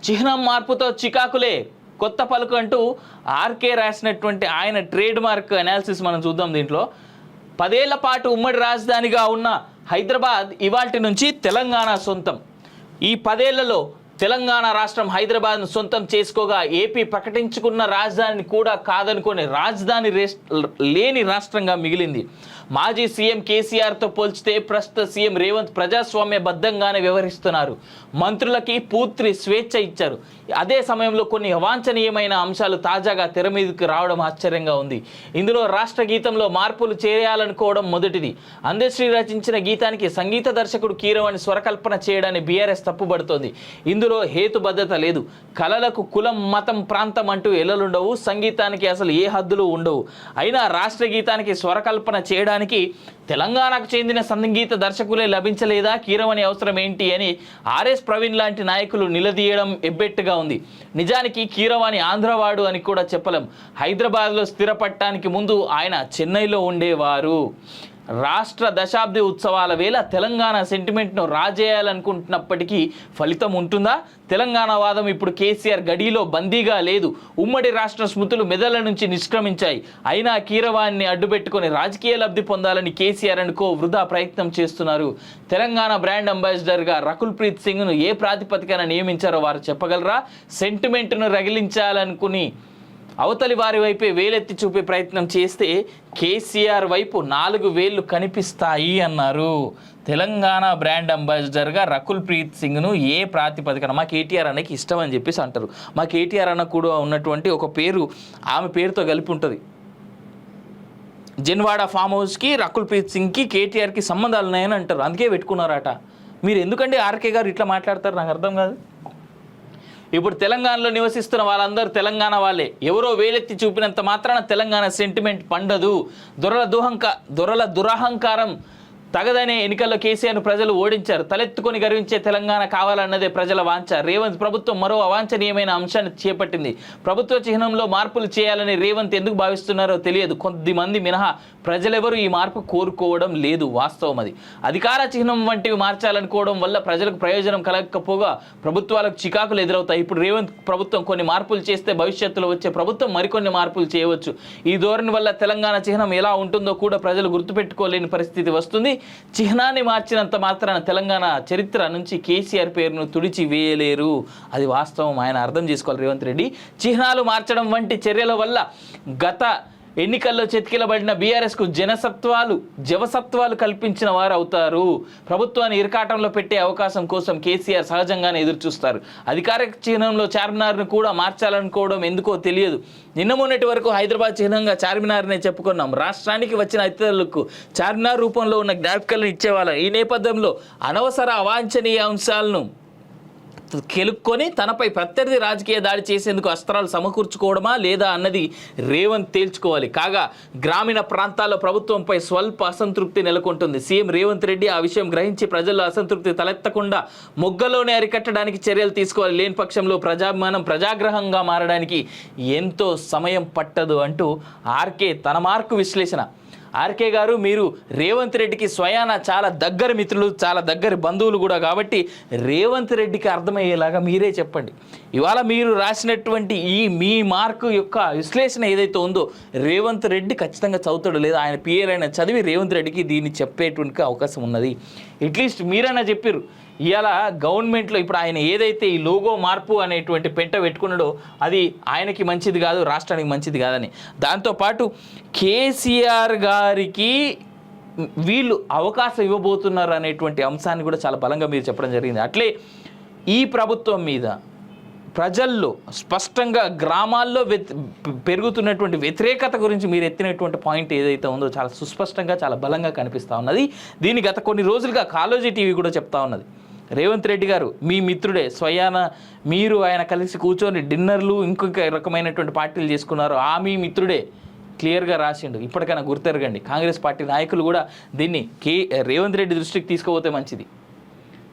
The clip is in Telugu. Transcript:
చిహ్నం మార్పుతో చికాకులే కొత్త పలుకు అంటూ ఆర్కే రాసినటువంటి ఆయన ట్రేడ్ మార్క్ అనాలిసిస్ మనం చూద్దాం. దీంట్లో 10 ఏళ్ల పాటు ఉమ్మడి రాజధానిగా ఉన్న హైదరాబాద్ ఇవాల్టి నుంచి తెలంగాణ సొంతం. ఈ 10 ఏళ్లలో తెలంగాణ రాష్ట్రం హైదరాబాద్ను సొంతం చేసుకోగా ఏపీ ప్రకటించుకున్న రాజధానిని కూడా కాదనుకొని రాజధాని లేని రాష్ట్రంగా మిగిలింది. మాజీ సీఎం కేసీఆర్తో పోల్చితే ప్రస్తుత సీఎం రేవంత్ ప్రజాస్వామ్యబద్ధంగానే వ్యవహరిస్తున్నారు. మంత్రులకి పూర్తి స్వేచ్ఛ ఇచ్చారు. అదే సమయంలో కొన్ని అవాంఛనీయమైన అంశాలు తాజాగా తెర మీదకి రావడం ఆశ్చర్యంగా ఉంది. ఇందులో రాష్ట్ర గీతంలో మార్పులు చేయాలనుకోవడం మొదటిది. అందశ్రీ రచించిన గీతానికి సంగీత దర్శకుడు కీరవాణి స్వరకల్పన చేయడాన్ని బీఆర్ఎస్ తప్పుబడుతోంది. ఇందులో హేతుబద్ధత లేదు. కళలకు కులం, మతం, ప్రాంతం అంటూ ఎల్లలుండవు. సంగీతానికి అసలు ఏ హద్దులు ఉండవు. అయినా రాష్ట్ర గీతానికి స్వరకల్పన చేయడానికి తెలంగాణకు చెందిన సంగీత దర్శకులే లభించలేదా? కీరవాణి అవసరం ఏంటి అని ఆర్ఎస్ ప్రవీణ్ లాంటి నాయకులు నిలదీయడం ఎబ్బెట్టుగా ఉంది. నిజానికి కీరవాణి ఆంధ్రవాడు అని కూడా చెప్పలేం. హైదరాబాద్లో స్థిరపడటానికి ముందు ఆయన చెన్నైలో ఉండేవారు. రాష్ట్ర దశాబ్ది ఉత్సవాల వేళ తెలంగాణ సెంటిమెంట్ను రాజేయాలనుకుంటున్నప్పటికీ ఫలితం ఉంటుందా? తెలంగాణ వాదం ఇప్పుడు కేసీఆర్ గడిలో బందీగా లేదు. ఉమ్మడి రాష్ట్ర స్మృతులు మెదళ్ల నుంచి నిష్క్రమించాయి. అయినా కీరవాణిని అడ్డుపెట్టుకుని రాజకీయ లబ్ధి పొందాలని కేసీఆర్ అనుకో వృధా ప్రయత్నం చేస్తున్నారు. తెలంగాణ బ్రాండ్ అంబాసిడర్గా రకుల్ ప్రీత్ సింగ్ను ఏ ప్రాతిపదికన నియమించారో వారు చెప్పగలరా? సెంటిమెంట్ను రగిలించాలనుకుని అవతలి వారి వైపే వేలెత్తి చూపే ప్రయత్నం చేస్తే కేసీఆర్ వైపు 4 వేళ్లు కనిపిస్తాయి అన్నారు. తెలంగాణ బ్రాండ్ అంబాసిడర్గా రకుల్ ప్రీత్ సింగ్ను ఏ ప్రాతిపదికన మా కేటీఆర్ అన్నకి ఇష్టం అని చెప్పేసి అంటారు. మా కేటీఆర్ అన్న కూడా ఉన్నటువంటి ఒక పేరు ఆమె పేరుతో కలిపి ఉంటుంది. జన్వాడ ఫామ్ హౌస్కి రకుల్ ప్రీత్ సింగ్కి కేటీఆర్కి సంబంధాలు ఉన్నాయని అంటారు. అందుకే పెట్టుకున్నారట. మీరు ఎందుకంటే ఆర్కే గారు ఇట్లా మాట్లాడతారు? నాకు అర్థం కాదు. ఇప్పుడు తెలంగాణలో నివసిస్తున్న వాళ్ళందరూ తెలంగాణ వాళ్ళే. ఎవరో వేలెత్తి చూపినంత మాత్రాన తెలంగాణ సెంటిమెంట్ పండదు. దొరల దురహంకారం తగదనే ఎన్నికల్లో కేసీఆర్ను ప్రజలు ఓడించారు. తలెత్తుకొని గర్వించే తెలంగాణ కావాలన్నదే ప్రజల వాంఛ. రేవంత్ ప్రభుత్వం మరో అవాంఛనీయమైన అంశాన్ని చేపట్టింది. ప్రభుత్వ చిహ్నంలో మార్పులు చేయాలని రేవంత్ ఎందుకు భావిస్తున్నారో తెలియదు. కొద్దిమంది మినహా ప్రజలెవరూ ఈ మార్పు కోరుకోవడం లేదు. వాస్తవం అది. అధికార చిహ్నం వంటివి మార్చాలనుకోవడం వల్ల ప్రజలకు ప్రయోజనం కలగకపోగా ప్రభుత్వాలకు చికాకులు ఎదురవుతాయి. ఇప్పుడు రేవంత్ ప్రభుత్వం కొన్ని మార్పులు చేస్తే భవిష్యత్తులో వచ్చే ప్రభుత్వం మరికొన్ని మార్పులు చేయవచ్చు. ఈ ధోరణి వల్ల తెలంగాణ చిహ్నం ఎలా ఉంటుందో కూడా ప్రజలు గుర్తుపెట్టుకోలేని పరిస్థితి వస్తుంది. చిహ్నాన్ని మార్చినంత మాత్రాన తెలంగాణ చరిత్ర నుంచి కేసీఆర్ పేరును తుడిచి వేయలేరు. అది వాస్తవం. ఆయన అర్థం చేసుకోవాలి రేవంత్ రెడ్డి. చిహ్నాలు మార్చడం వంటి చర్యల వల్ల గత ఎన్నికల్లో చెతికిలబడిన బీఆర్ఎస్కు జవసత్వాలు కల్పించిన వారు అవుతారు. ప్రభుత్వాన్ని ఇరకాటంలో పెట్టే అవకాశం కోసం కేసీఆర్ సహజంగానే ఎదురుచూస్తారు. అధికారిక చిహ్నంలో చార్మినార్ను కూడా మార్చాలనుకోవడం ఎందుకో తెలియదు. నిన్న మొన్నటి వరకు హైదరాబాద్ చిహ్నంగా చార్మినార్నే చెప్పుకున్నాం. రాష్ట్రానికి వచ్చిన అతిథులకు చార్మినార్ రూపంలో ఉన్న జ్ఞాపికలను ఇచ్చేవాళ్ళం. ఈ నేపథ్యంలో అనవసర అవాంఛనీయ అంశాలను కెలుక్కొని తనపై ప్రత్యర్థి రాజకీయ దాడి చేసేందుకు అస్త్రాలు సమకూర్చుకోవడమా లేదా అన్నది రేవంత్ తేల్చుకోవాలి. కాగా గ్రామీణ ప్రాంతాల్లో ప్రభుత్వంపై స్వల్ప అసంతృప్తి నెలకొంటుంది. సీఎం రేవంత్ రెడ్డి ఆ విషయం గ్రహించి ప్రజల్లో అసంతృప్తి తలెత్తకుండా మొగ్గలోనే అరికట్టడానికి చర్యలు తీసుకోవాలి. లేని పక్షంలో ప్రజాభిమానం ప్రజాగ్రహంగా మారడానికి ఎంతో సమయం పట్టదు అంటూ ఆర్కే తన మార్కు విశ్లేషణ. ఆర్కే గారు, మీరు రేవంత్ రెడ్డికి స్వయాన చాలా దగ్గర మిత్రులు, చాలా దగ్గర బంధువులు కూడా, కాబట్టి రేవంత్ రెడ్డికి అర్థమయ్యేలాగా మీరే చెప్పండి. ఇవాళ మీరు రాసినటువంటి మీ మార్కు యొక్క విశ్లేషణ ఏదైతే ఉందో రేవంత్ రెడ్డి ఖచ్చితంగా చదువుతాడు, లేదా ఆయన పిఏలైనా చదివి రేవంత్ రెడ్డికి దీన్ని చెప్పేటువంటి అవకాశం ఉన్నది. అట్లీస్ట్ మీరైనా చెప్పారు. ఇవాళ గవర్నమెంట్లో ఇప్పుడు ఆయన ఏదైతే ఈ లోగో మార్పు అనేటువంటి పెంట పెట్టుకున్నాడో అది ఆయనకి మంచిది కాదు, రాష్ట్రానికి మంచిది కాదని. దాంతోపాటు కేసీఆర్ గారికి వీళ్ళు అవకాశం ఇవ్వబోతున్నారు అనేటువంటి అంశాన్ని కూడా చాలా బలంగా మీరు చెప్పడం జరిగింది. అట్లే ఈ ప్రభుత్వం మీద ప్రజల్లో స్పష్టంగా గ్రామాల్లో పెరుగుతున్నటువంటి వ్యతిరేకత గురించి మీరు ఎత్తినటువంటి పాయింట్ ఏదైతే ఉందో చాలా సుస్పష్టంగా చాలా బలంగా కనిపిస్తూ ఉన్నది. దీన్ని గత కొన్ని రోజులుగా కాలోజీ టీవీ కూడా చెప్తా ఉన్నది. రేవంత్ రెడ్డి గారు మీ మిత్రుడే, స్వయాన మీరు ఆయన కలిసి కూర్చొని డిన్నర్లు ఇంకొక రకమైనటువంటి పార్టీలు చేసుకున్నారు. మీ మిత్రుడే క్లియర్గా రాసిండు. ఇప్పటికైనా గుర్తెరగండి. కాంగ్రెస్ పార్టీ నాయకులు కూడా దీన్ని రేవంత్ రెడ్డి దృష్టికి తీసుకుపోతే మంచిది.